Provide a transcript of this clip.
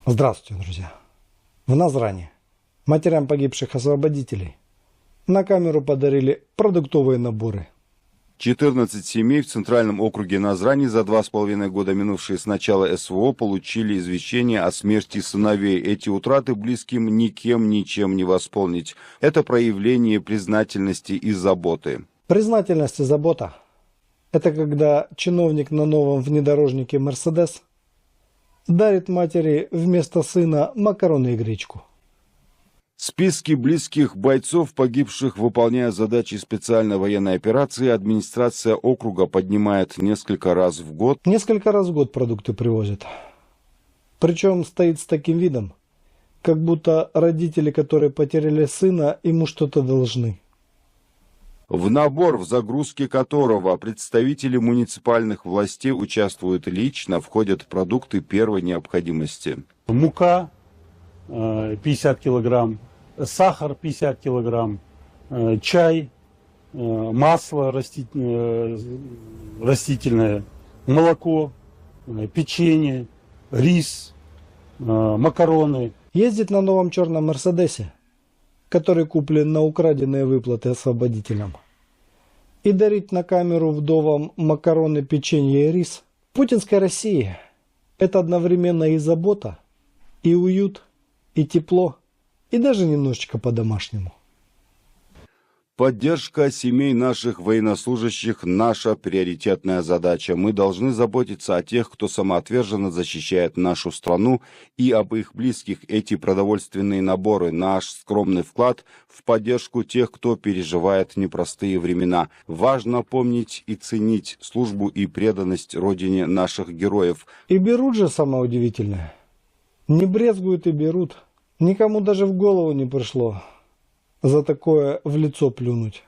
Здравствуйте, друзья! В Назране матерям погибших освободителей на камеру подарили продуктовые наборы. 14 семей в Центральном округе Назрани за 2,5 года, минувшие с начала СВО, получили извещение о смерти сыновей. Эти утраты близким никем ничем не восполнить. Это проявление признательности и заботы. Признательность и забота – это когда чиновник на новом внедорожнике «Мерседес» дарит матери вместо сына макароны и гречку. Списки близких бойцов, погибших, выполняя задачи специальной военной операции, администрация округа поднимает несколько раз в год. Несколько раз в год продукты привозят. Причем стоит с таким видом, как будто родители, которые потеряли сына, ему что-то должны. В набор, в загрузке которого представители муниципальных властей участвуют лично, входят продукты первой необходимости. Мука 50 килограмм, сахар 50 килограмм, чай, масло растительное, молоко, печенье, рис, макароны. Ездить на новом черном «Мерседесе», который куплен на украденные выплаты освободителям, и дарить на камеру вдовам макароны, печенье и рис. В путинской России это одновременно и забота, и уют, и тепло, и даже немножечко по-домашнему. Поддержка семей наших военнослужащих – наша приоритетная задача. Мы должны заботиться о тех, кто самоотверженно защищает нашу страну, и об их близких. Эти продовольственные наборы – наш скромный вклад в поддержку тех, кто переживает непростые времена. Важно помнить и ценить службу и преданность Родине наших героев. И берут же, самое удивительное. Не брезгуют и берут. Никому даже в голову не пришло за такое в лицо плюнуть.